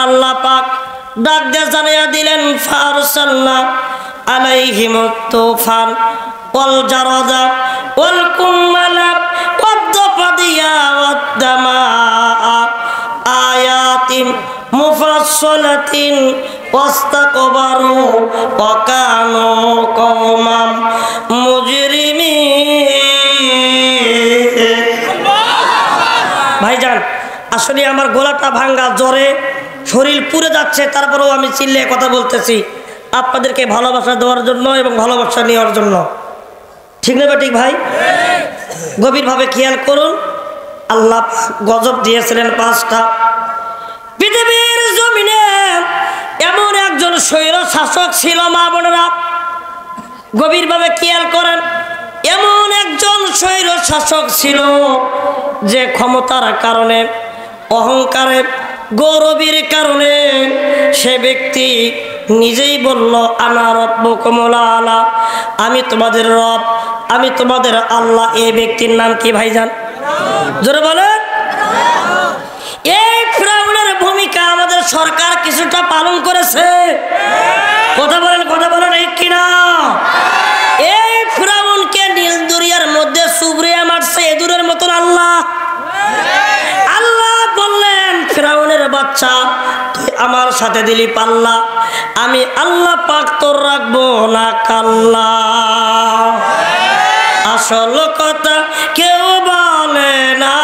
আল্লাহ পাক ডাক দিয়ে জানিয়ে দিলেন ফারসালনা আলাইহিমুত তুফান ওয়াল জারাদা ওয়াল কুম্মালা ওয়াদ দাফাদিয়া ওয়াদ দামা আয়াতিন মুফাসসালাতিন ওয়াস্তাকবারু ওয়া কানু কওমান মুজরিমিন। ভাইজান আসলে আমার গলাটা ভাঙ্গা, জ্বরে শরীর পুড়ে যাচ্ছে, তারপরেও আমি চিল্লিয়ে কথা বলতেছি আপনাদেরকে ভালোবাসা দেওয়ার জন্য এবং ভালোবাসা নেওয়ার জন্য। ঠিক না ঠিক ভাই? গভীরভাবে খেয়াল করুন, আল্লাহ গজব দিয়েছিলেন 5টা। পৃথিবীর জমিনে এমন একজন স্বৈর শাসক ছিল, মা বোনেরা গভীরভাবে খেয়াল করেন, এমন একজন স্বৈর শাসক ছিল যে ক্ষমতার কারণে, অহংকারে, গৌরবের কারণে সে ব্যক্তি নিজেই বলল আনা রব্বুকুমুল আলা, আমি তোমাদের রব, আমি তোমাদের আল্লাহ। এই ব্যক্তির নাম কি ভাইজান? জোরে বলেন। এই ফিরআউনের ভূমিকা আমাদের সরকার কিছুটা পালন করেছে। কথা বলেন, কথা বলেন এই কিনা? এই ফিরআউনকে নীল দরিয়ার মধ্যে চুবড়িয়ে মারছে এদুরের মতন আল্লাহ। আল্লাহ বললেন ফিরআউনের বাচ্চা তুই আমার সাথে দিলি পাল্লা, আমি আল্লাহ পাক তোর রাখবো না কাল্লা। আসল কথা কেউ বলে না,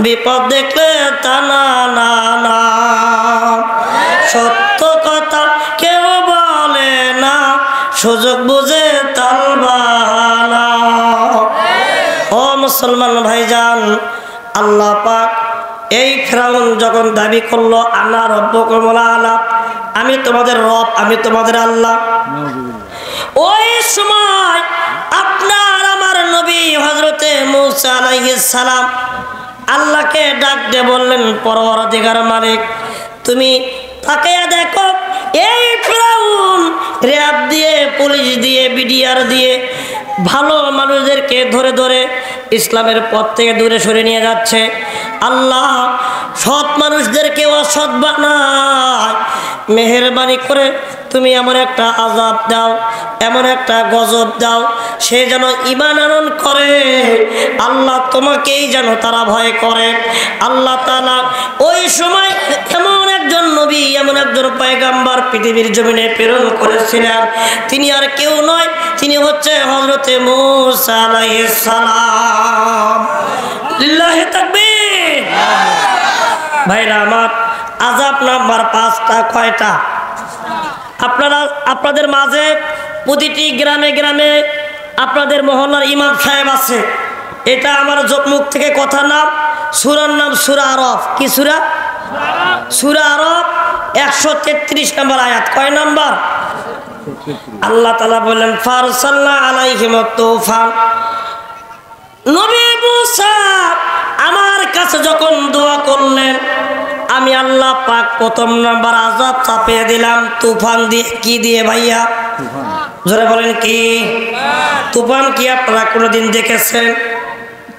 বিপদ দেখলে তা না না না। সত্য কথা কেউ বলে না, সুযোগ বুঝে তালবানা। ও মুসলমান ভাইজান, আল্লাহ পাক এই ফিরআউন যখন দাবি করলো আনা রব্বুকুমুল আলা, আমি তোমাদের রব, আমি তোমাদের আল্লাহ, ওই সময় আপনার আমার নবী হযরতে মূসা আলাইহিস সালাম আল্লাহকে ডাক দিয়ে বললেন পরওয়ারদিগার মালিক, তুমি তাকিয়ে দেখো এই ফিরআউন র‍্যাব দিয়ে, পুলিশ দিয়ে, বিডিআর দিয়ে ভালো মানুষদেরকে ধরে ধরে ইসলামের পথ থেকে দূরে সরে নিয়ে যাচ্ছে। আল্লাহ সৎ মানুষদেরকে অসৎ বানায়, মেহেরবানি করে তুমি এমন একটা আযাব দাও, এমন একটা গজব দাও, সে যেন ঈমান আনয়ন করে, আল্লাহ তোমাকেই যেন তারা ভয় করে। আল্লাহ তাআলা ওই সময় এমন একজন নবী, এমন একজন পয়গম্বর পৃথিবীর জমিনে প্রেরণ করেছিলেন। তিনি আর কেউ নয়, তিনি হচ্ছে হযরতে মূসা আলাইহিস সালাম। লিল্লাহি তাকবীর। ভাইরা আমার, আযাব নাম্বার 5টা। কয়টা? আপনাদের মাঝে প্রতিটি গ্রামে গ্রামে আপনাদের মহল্লার ইমাম সাহেব আছে। এটা আমার মুখ থেকে কথা না, সূরার নাম সূরা আরাফ। কি সূরা? সূরা আরাফ 133 নম্বর আয়াত। কয় নম্বর? আল্লাহ তাআলা বলেন ফারসালনা আলাইহিমুত তুফান। নবী মূসা আমার কাছে যখন দোয়া করলেন, আমি আল্লাহ পাক প্রথম নাম্বার আযাব চাপিয়ে দিলাম তুফান দিয়ে। কি দিয়ে ভাইয়া? জোরে বলেন কি? তুফান কি আপনারা কোনোদিন দেখেছেন?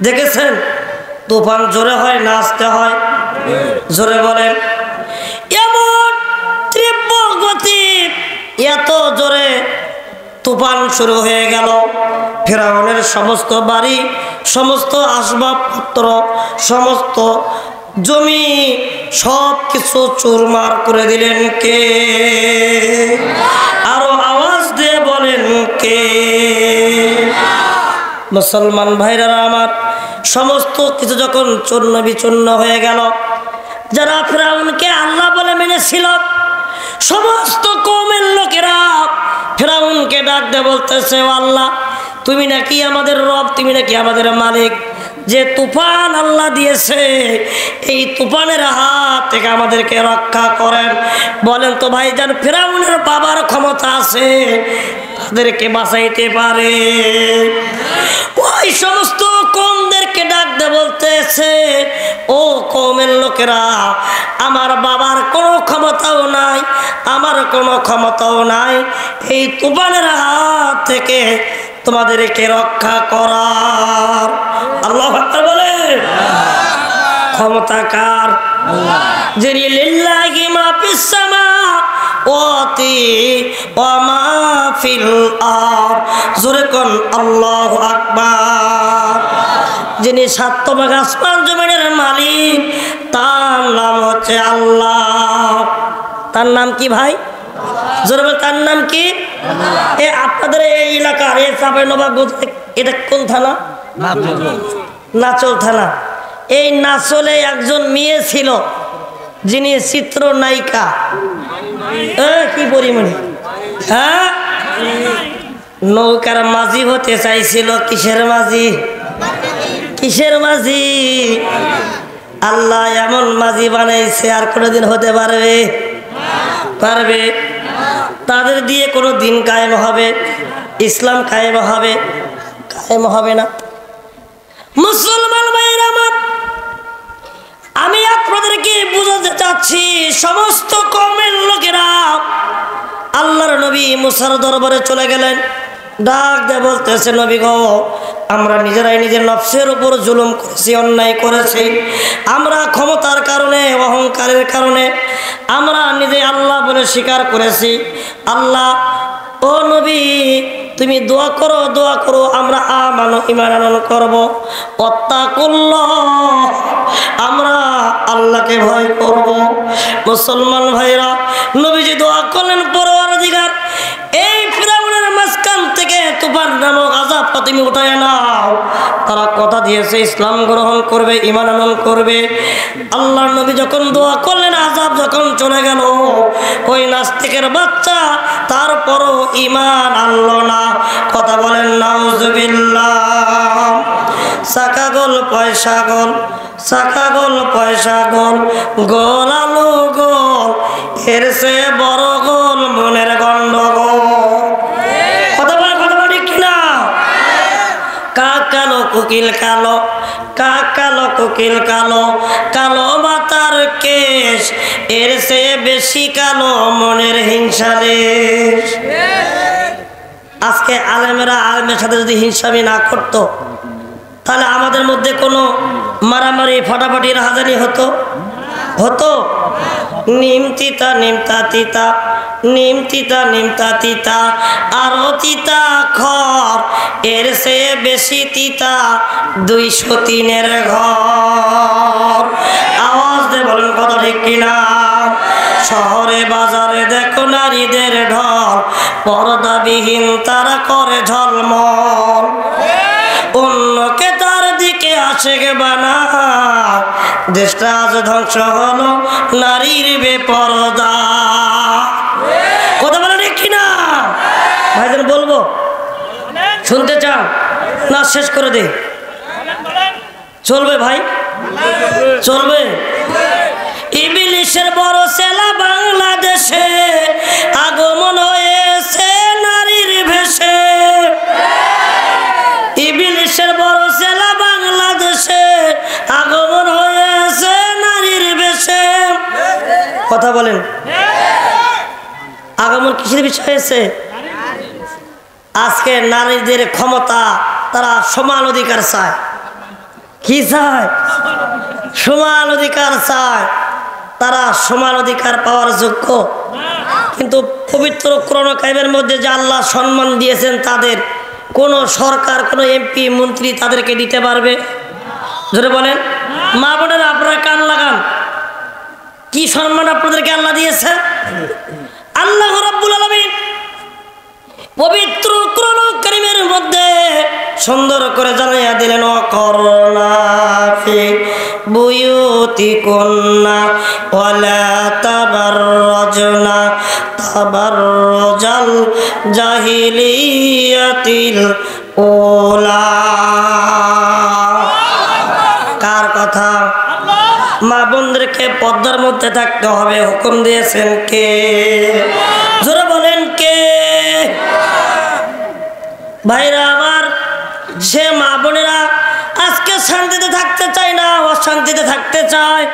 দেখেছেন? তুফান জোরে হয় না আস্তে হয়? জোরে বলেন। এমন তীব্র গতি, এত জোরে তুফান শুরু হয়ে গেল, ফিরআউনের সমস্ত বাড়ি, সমস্ত আসবাবপত্র, সমস্ত জমি সব কিছু চুরমার করে দিলেন কে? আরো আওয়াজ দিয়ে বলেন কে? মুসলমান ভাইরা আমার, সমস্ত কিছু যখন চূর্ণ বিচূর্ণ হয়ে গেল, যারা ফিরআউনকে আল্লাহ বলে মেনেছিল সমস্ত কওমের লোকেরা ফিরআউনকে ডাক দিয়ে বলতেছে, ও আল্লাহ, তুমি নাকি আমাদের রব, তুমি নাকি আমাদের মালিক, যে তুফান আল্লাহ দিয়েছে এই তুফানের হাত থেকে আমাদেরকে রক্ষা করেন। বলেন তো ভাইজান, ফিরআউনের বাবার ক্ষমতা আছে, তাদেরকে বাঁচাইতে পারে? ওই সমস্ত কওমদেরকে ডাক দিয়ে বলতেছে, ও কওমের লোকেরা, আমার বাবার কোনো ক্ষমতাও নাই, আমার কোনো ক্ষমতাও নাই এই তুফানের হাত থেকে তোমাদেরকে রক্ষা করার। আল্লাহু আকবার বলে। ক্ষমতা কার? আল্লাহ। যিনি লিল্লাহি মা ফিস সামাওয়াতি ওয়া মা ফিল আরদ, জোরে কোন আল্লাহু আকবার। যিনি সাতভাগ আসমান জমিনের মালিক, তার নাম হচ্ছে আল্লাহ। তার নাম কি ভাই? জোরে বল, তার নাম কি? এ আপনাদের এই এলাকার এই চাঁপাইনবাবগঞ্জ, এটা কোন থানা? নাচল থানা। এই নাচলে একজন মেয়ে ছিল, যিনি চিত্রনায়িকা। কি পরিমাণে, হ্যাঁ, নৌকার মাঝি হতে চাইছিল। কিসের মাঝি? কিসের মাঝি? আল্লাহ এমন মাঝি বানাইছে, আর কোনোদিন হতে পারবে? পারবে? তাদের দিয়ে কোনো দিন কায়েম হবে? ইসলাম কায়েম হবে? কায়েম হবে না। মুসলমান ভাইরা আমার, আমি আপনাদেরকে বুঝাতে চাচ্ছি, সমস্ত কওমের লোকেরা আল্লাহর নবী মুসার দরবারে চলে গেলেন। ডাক দিয়ে বলতেছে, নবী গো, আমরা নিজেরাই নিজের নফসের উপর জুলুম করেছি, অন্যায় করেছি। আমরা ক্ষমতার কারণে, অহংকারের কারণে আমরা নিজে আল্লাহ বলে স্বীকার করেছি। আল্লাহ, ও নবী, তুমি দোয়া করো, দোয়া করো, আমরা ঈমান আনয়ন করব। ওয়াত্তাকুল্লাহ, আমরা আল্লাহকে ভয় করব। মুসলমান ভাইরা, নবীজি দোয়া করলেন, পরওয়ারদিগার, এই ফিরাউনের মাঝখান থেকে তুফান নামক আযাবটা তুমি উঠায় নাও। তারা কথা দিয়েছে ইসলাম গ্রহণ করবে, ঈমান আনয়ন করবে। আল্লাহর নবী যখন দোয়া করলেন, আযাব যখন চলে গেল, ওই নাস্তিকের বাচ্চা তারপরও ঈমান আনলো না। কথা বলেন নাউজুবিল্লাহ। চাকা গোল পয়সা গোল, চাকা গোল পয়সা গোল, গোল আলু গোল, এর সে বড় গোল মনের গন্ডগোল। কথা বলে, কথা বলি কিনা? কাক কালো কোকিল কালো, কাক কালো কোকিল কালো, কালো মাথার কেশ, এর সে বেশি কালো মনের হিংসা দেশ। আজকে আলেমেরা আলেমের সাথে যদি হিংসামি না করতো, তাহলে আমাদের মধ্যে কোনো মারামারি, ফাটাফাটি, রাহাজানি হতো? হতো? নিম তিতা নিমতা তিতা, নিম তিতা নিমতা তিতা, আরো তিতা খর, এর সে বেশি তিতা 203-এর ঘর। আওয়াজ দিয়ে বলেন কথা ঠিক কিনা? শহরে বাজারে দেখো নারীদের ঢল, পর্দাবিহীন তারা করে ঝলমল। অন্যকে তার দিকে আশেক বানায়, দেশটা আজ ধ্বংস হলো নারীর বেপরদা। কথা বলে ঠিক কিনা? ভাইজান বলবো, শুনতে চান না শেষ করে দে? চলবে ভাই, চলবে। ইবলিসের বড় সেলা বাংলাদেশে আগমন হয়েছে নারীর ভেষে। ইবলিসের বড় সেলা বাংলাদেশে আগমন হয়েছে নারীর ভেষে। কথা বলেন, আগমন কিসের বিষয় হয়েছে? আজকে নারীদের ক্ষমতা, তারা সমান অধিকার চায়। কি চায়? সমান অধিকার চায়। তারা সমান অধিকার পাওয়ার যোগ্য, কিন্তু পবিত্র কোরআন কারিমের মধ্যে যে আল্লাহ সম্মান দিয়েছেন, তাদের কোন সরকার, কোন এমপি, মন্ত্রী তাদেরকে দিতে পারবে? জোরে বলেন। মা বোনেরা, আপনারা কান লাগান, কি সম্মান আপনাদেরকে আল্লাহ দিয়েছে। আল্লাহ রাব্বুল আলামিন পবিত্র কোরআন কারিমের মধ্যে সুন্দর করে জানাইয়া দিলেন, ওয়াকরনা ফি বুয়ুতিকুন্না ওয়ালা তাবাররাজনা তাবাররুজাল জাহিলিয়াতিল উলা। কার কথা? মা বোনদেরকে পর্দার মধ্যে থাকতে হবে, হুকুম দিয়েছেন কে? জোরে বলেন কে? ভাইরা আমার, সে মা বোনেরা আজকে শান্তিতে থাকতে চায় না, অশান্তিতে থাকতে চায়,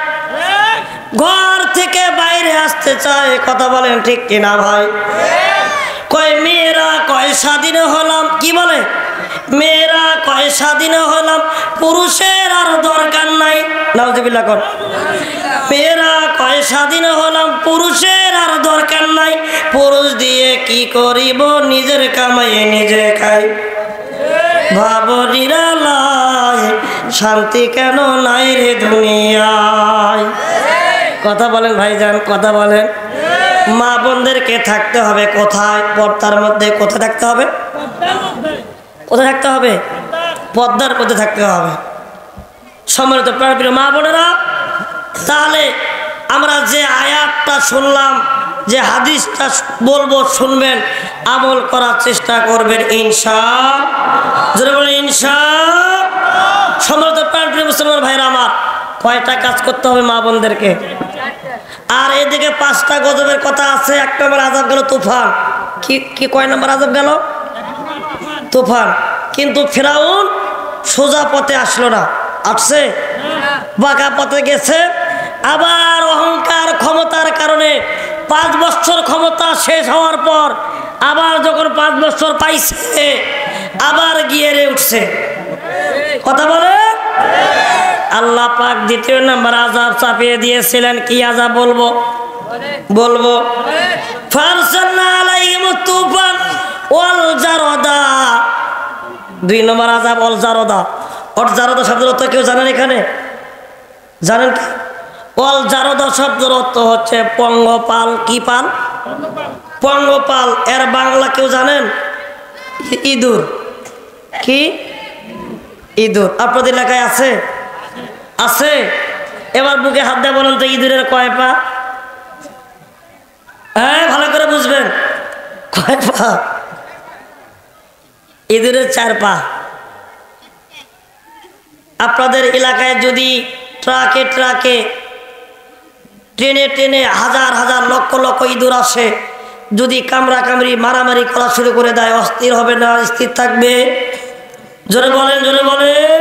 ঘর থেকে বাইরে আসতে চায়। কথা বলেন ঠিক কিনা ভাই? কয় মেয়েরা, কয় স্বাধীন হলাম, কি বলে মেয়েরা কয় স্বাধীন হলাম, পুরুষের আর দরকার নাই। নাউজুবিল্লাহ কর। মেয়েরা কয় স্বাধীন হলাম, পুরুষের আর দরকার নাই, পুরুষ দিয়ে কি করিব, নিজের কামাইয়ে নিজে খাই। ভাবো নিরালায় শান্তি কেন নাই রে দুনিয়ায়। কথা বলেন ভাইজান, কথা বলেন। মা বোনদেরকে থাকতে হবে কোথায়? পর্দার মধ্যে। কোথায় থাকতে হবে? কোথায় থাকতে হবে? পর্দার মধ্যে থাকতে হবে। সম্মানিত প্রিয় মা বোনেরা, তাহলে আমরা যে আয়াতটা শুনলাম, যে হাদিসটা বলবো, শুনবেন, আমল করার চেষ্টা করবেন ইনশাআল্লাহ। যারা বলেন ইনশাআল্লাহ। সম্মানিত প্রিয় মুসলমান ভাইরা আমার, কয়টা কাজ করতে হবে মা বোনদেরকে? আর এদিকে 5টা গজবের কথা আছে। 1 নম্বর আযাব গেল তুফান। কি কয় নম্বর আযাব গেল? তুফান। কিন্তু ফিরাউন সোজা পথে আসলো না, আসছে বাঁকা পথে গেছে। আবার অহংকার ক্ষমতার কারণে 5 বছর ক্ষমতা শেষ হওয়ার পর আবার যখন 5 বছর পাইছে, আবার গিয়ে উঠছে। কথা বলে। আল্লাহ পাক 2য় নম্বর আযাব চাপিয়ে দিয়েছিলেন। কি আযাব বলবো? বলবো। ফারসালনা আলাইহিমুত তুফান ওয়াল জারাদা। 2 নম্বর আযাব ওয়াল জারাদা। ওয়াল জারাদা শব্দের অর্থ কেউ জানেন এখানে? জানেন কি? ওয়াল জারাদা শব্দের অর্থ হচ্ছে পঙ্গপাল। কি পাল? পঙ্গপাল। এর বাংলা কেউ জানেন? ইঁদুর। কি? ইঁদুর। আপনাদের এলাকায় আছে? আছে। এবার বুকে হাত দিয়ে বলেন তো, ইঁদুরের কয় পা? হ্যাঁ, ভালো করে বুঝবেন। কয় পা? ইঁদুরের 4 পা। আপনাদের এলাকায় যদি ট্রাকে ট্রাকে, ট্রেনে ট্রেনে হাজার হাজার লক্ষ লক্ষ ইঁদুর আসে, যদি কামড়া কামড়ি মারামারি করা শুরু করে দেয়, অস্থির হবে না? স্থির থাকবে? জোরে বলেন, জোরে বলেন।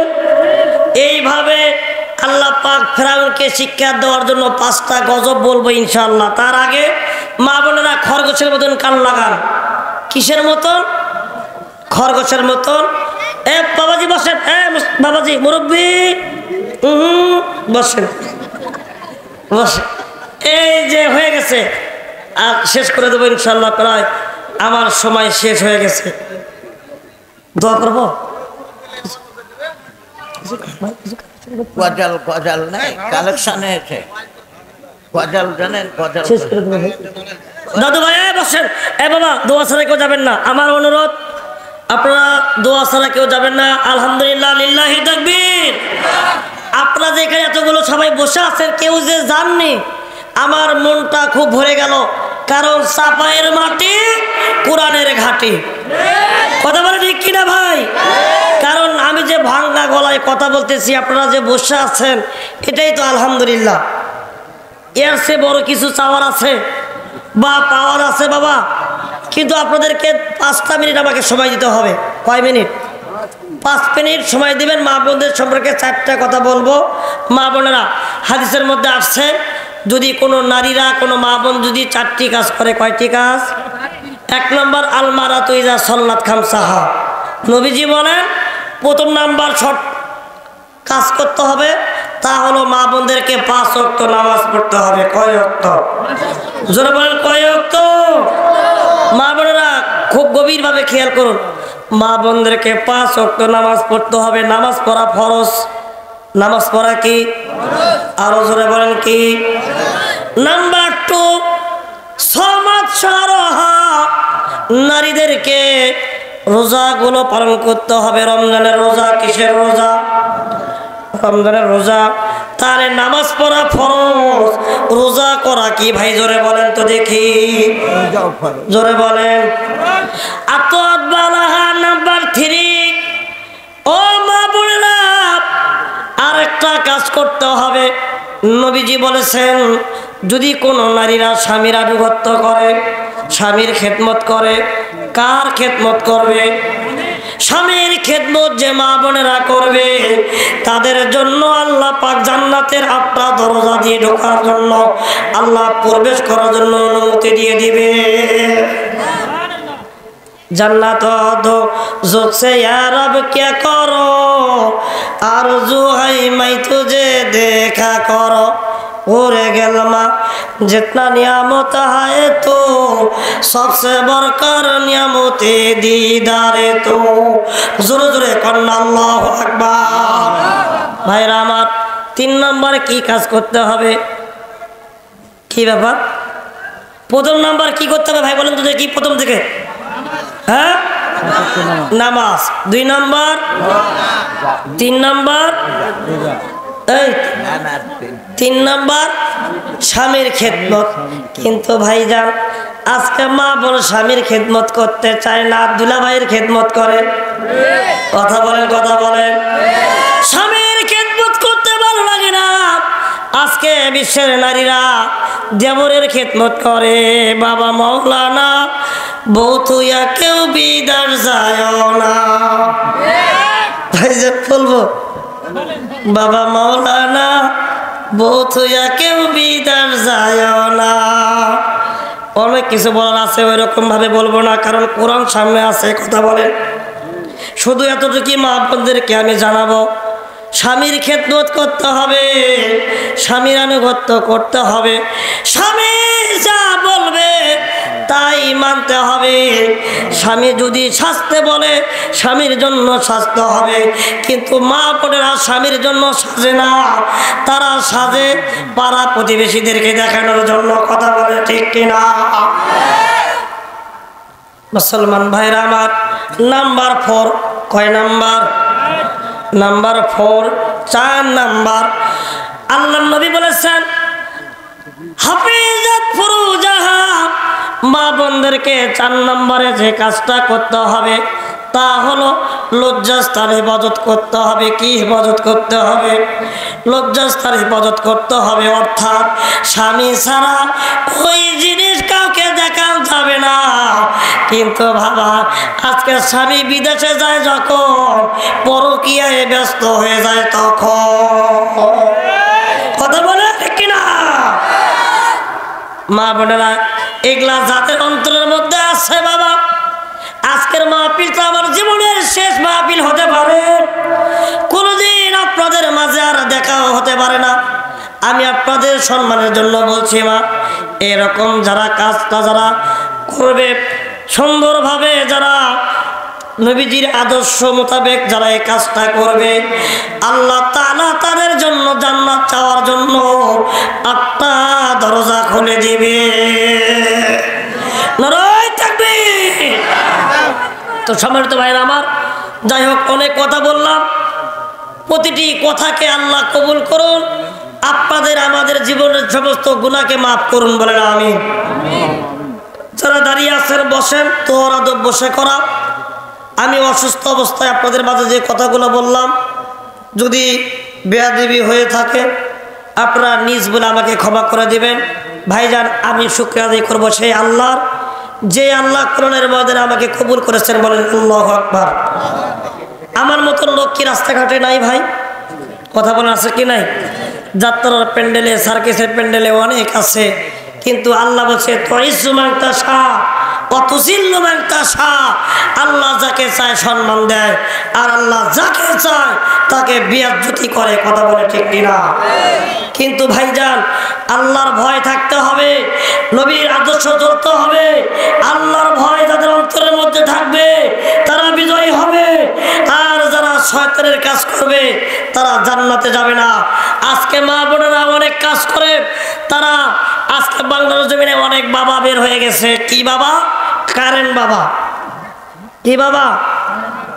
এইভাবে আল্লাহ পাক ফেরাউনকে শিক্ষা দেওয়ার জন্য 5টা গজব বলবো ইনশাআল্লাহ। তার আগে মা বোনেরা খরগোশের মতন কান লাগান। কিসের মতন? খরগোশের মতন। বাবাজি বসেন। বাবাজি, মুরব্বী বসেন, বসেন। এই যে হয়ে গেছে, আর শেষ করে দেবো ইনশাআল্লাহ। প্রায় আমার সময় শেষ হয়ে গেছে। দোয়া করবো। গজাল নাই, কালেকশনে এসে গজাল জানেন? গজাল দাদু ভাই বসেন। বাবা, দোয়া ছাড়া কেউ যাবেন না, আমার অনুরোধ। আপনারা দোয়া ছাড়া কেউ যাবেন না। আলহামদুলিল্লাহ, লিল্লাহি তাকবীর। আপনারা যে এখানে এতগুলো সবাই বসে আছেন, কেউ যে যাননি, আমার মনটা খুব ভরে গেল। কারণ চাপায়ের মাটি কোরআনের ঘাটি। কথা বলে ঠিক কিনা ভাই? কারণ আমি যে ভাঙ্গা গলায় কথা বলতেছি, আপনারা যে বসে আছেন, এটাই তো আলহামদুলিল্লাহ। এর চেয়ে বড় কিছু চাওয়ার আছে বা পাওয়ার আছে বাবা? কিন্তু আপনাদেরকে 5টা মিনিট আমাকে সময় দিতে হবে। কয় মিনিট? 5 মিনিট সময় দিবেন। মা বোনদের সম্পর্কে 4টা কথা বলবো। মা বোনেরা, হাদিসের মধ্যে আসছে, যদি কোনো নারীরা, কোনো মা বোন যদি 4টি কাজ করে। কয়টি কাজ? 1 নম্বর আলমারাতু ইযা সাল্লাত খামসাহা। নবীজি বলেন 1ম নাম্বার শর্ট কাজ করতে হবে, তা হলো মা বোনদেরকে 5 ওয়াক্ত নামাজ পড়তে হবে। কয় ওয়াক্ত? জোরে বলেন, কয় ওয়াক্ত? মা বোনেরা খুব গভীরভাবে খেয়াল করুন। মা বোনদেরকে 5 ওয়াক্ত নামাজ পড়তে হবে। নামাজ পড়া ফরজ। নামাজ পড়া কি? আরো জোরে বলেন কি? নাম্বার 2, সমাজ সারহা। নারীদেরকে রোজাগুলো পালন করতে হবে। রমজানের রোজা। কিসের রোজা? রমজানের রোজা। তাহলে নামাজ পড়া ফরজ, রোজা করা কি ভাই? জোরে বলেন তো দেখি, জোরে বলেন। আতাত বালাহা। নাম্বার 3, ও মা বোনেরা, আরেকটা কাজ করতে হবে। নবীজি বলেছেন, যদি কোনো নারীরা স্বামীর আনুগত্য করে, স্বামীর খেদমত করে, কার খেদমত করবে? স্বামীর খেদমত যে মা বোনেরা করবে, তাদের জন্য আল্লাহ পাক জান্নাতের 8টা দরজা দিয়ে ঢোকার জন্য, আল্লাহ প্রবেশ করার জন্য অনুমতি দিয়ে দিবে। जन्नत दो ज़ुख से या रब क्या करो आरज़ू है मैं तुझे देखा करो ओरे गलमा जितना नियामत है तो सबसे बढ़कर नियामते दीदारे तो जोरे जोरे कन्ना अल्लाहु আকবার। ভাইরা আমার 3 নম্বরে কি কাজ করতে হবে কি ব্যাপার প্রথম নাম্বার কি করতে হবে ভাই বলেন তো দেখি প্রথম থেকে হ্যাঁ নামাজ 2 নাম্বার 3 নাম্বার এই 3 নাম্বার স্বামীর খেদমত কিন্তু ভাইজান আজকে মা বড় স্বামীর খেদমত করতে চায় না দুলা ভাইয়ের খেদমত করে কথা বলেন স্বামীর খেদমত করতে ভালো লাগে না আজকে বিশ্বের নারীরা দেবরের খেদমত করে বাবা মাওলানা বউ তুইয়া কেউ বিদার যায় না ভাইজান বলবো বাবা মাওলানা বউ তুইয়া কেউ বিদার যায় না অনেক কিছু বলার আছে ওই রকম ভাবে বলবো না কারণ কোরআন সামনে আছে কথা বলেন শুধু এতটুকু মা বোনদেরকে আমি জানাবো স্বামীর খেদমত করতে হবে স্বামীর আনুগত্য করতে হবে স্বামী যা বলবে তাই মানতে হবে স্বামী যদি সাজতে বলে স্বামীর জন্য সাজতে হবে কিন্তু মা বোনেরা স্বামীর জন্য সাজে না তারা সাজে পাড়া প্রতিবেশীদেরকে দেখানোর জন্য কথা বলে ঠিক কিনা মুসলমান ভাইরা আমার নাম্বার 4 কয় নাম্বার নাম্বার 4 4 নাম্বার আল্লাহর নবী বলেছেন হাফিজাত ফুরুজাহা মা বোনদেরকে 4 নম্বরে যে কাজটা করতে হবে তা হলো লজ্জাস্থান হেফাজত করতে হবে কি হেফাজত করতে হবে লজ্জাস্থান হেফাজত করতে হবে অর্থাৎ স্বামী ছাড়া ওই জিনিস কাউকে দেখানো যাবে না কিন্তু বাবা আজকে স্বামী বিদেশে যায় যখন পরকীয়ায় ব্যস্ত হয়ে যায় তখন কথা বলে কিনা মা বোনেরা এগুলা যাদের অন্তরের মধ্যে আছে বাবা আজকের মাহফিলটা আমার জীবনের শেষ মাহফিল হতে পারে কোনদিন আপনাদের মাঝে আর দেখাও হতে পারে না আমি আপনাদের সম্মানের জন্য বলছি মা এরকম যারা কাজটা যারা করবে সুন্দরভাবে যারা নবীজির আদর্শ মোতাবেক যারা এই কাজটা করবে আল্লাহ তাআলা তাদের জন্য জান্নাত চাওয়ার জন্য 8টা দরজা খুলে দিবে নারায়ে তাকবীর তো সম্মানিত ভাইরা আমার যাই হোক অনেক কথা বললাম প্রতিটি কথাকে আল্লাহ কবুল করুন আপনাদের আমাদের জীবনের সমস্ত গুনাহকে মাফ করুন বলেন আমিন যারা দাঁড়িয়ে আছেন বসেন তোর আদব বসে করা আমি অসুস্থ অবস্থায় আপনাদের মাঝে যে কথাগুলো বললাম যদি বেয়াদবি হয়ে থাকে আপনারা নিজ বলে আমাকে ক্ষমা করে দিবেন ভাইজান আমি শুকরিয়া আদায় করব সেই আল্লাহর যে আল্লাহ কোরআনের মধ্যে আমাকে কবুল করেছেন বলেন আল্লাহু আকবার আমার মতন লোক কি রাস্তাঘাটে নাই ভাই কথা বলার আছে কি নাই যাত্রার প্যান্ডেলে সার্কাসের প্যান্ডেলে অনেক আছে কিন্তু আল্লাহ বলছে তুইজ্জু মান তাশা ওয়া তুযিল্লু মান তাশা আল্লাহ যাকে চায় সম্মান দেয় আর আল্লাহ যাকে চায় তাকে বেইজ্জতি করে কথা বলে ঠিক কিনা কিন্তু ভাইজান আল্লাহর ভয় থাকতে হবে নবীর আদর্শ চলতে হবে আল্লাহর ভয় যাদের অন্তরের মধ্যে থাকবে তারা বিজয়ী হবে আর যারা শয়তানের কাজ করবে তারা জান্নাতে যাবে না আজকে মা বোনেরা অনেক কাজ করে তারা আজকে বাংলার জমিনে অনেক বাবা বের হয়ে গেছে কি বাবা কারেন্ট বাবা কি বাবা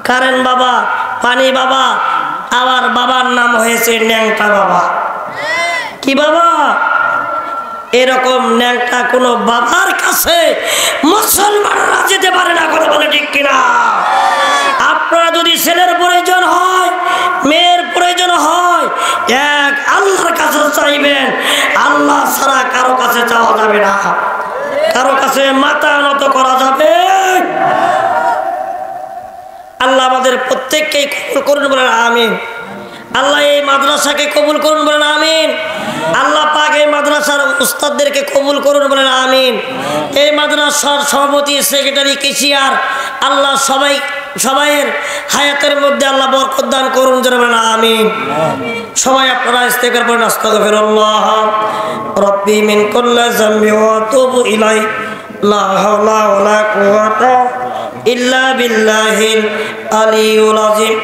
কারেন্ট বাবা পানি বাবা আবার বাবার নাম হয়েছে ন্যাংটা বাবা কি বাবা এরকম ন্যাংটা কোনো বাবার কাছে মুসলমানরা যেতে পারে না কথা বলে ঠিক কিনা আপনারা যদি ছেলের প্রয়োজন হয় মেয়ের প্রয়োজন হয় এক আল্লাহর কাছে চাইবেন আল্লাহ ছাড়া কারো কাছে চাওয়া যাবে না কারো কাছে মাথা নত করা যাবে আল্লাহ আমাদের প্রত্যেককেই কবুল করুন বলেন আমিন আল্লাহ এই মাদ্রাসাকে কবুল করুন বলেন আমিন আল্লাহ পাক এই মাদ্রাসার উস্তাদদেরকে কবুল করুন বলেন আমিন এই মাদ্রাসার সভাপতি সেক্রেটারি কেশিয়ার আল্লাহ সবাইয়ের হায়াতের মধ্যে আল্লাহ বরকত দান করুন জোরে বলেন আমিন। সবাই আপনারা ইস্তেগফার পড়েন আস্তাগফিরুল্লাহ রাব্বি মিন কুল্লি যামবি ওয়া আতুবু ইলাইহি লা হাওলা ওয়ালা কুওয়াতা ইল্লা বিল্লাহিল আলিয়্যিল আযীম।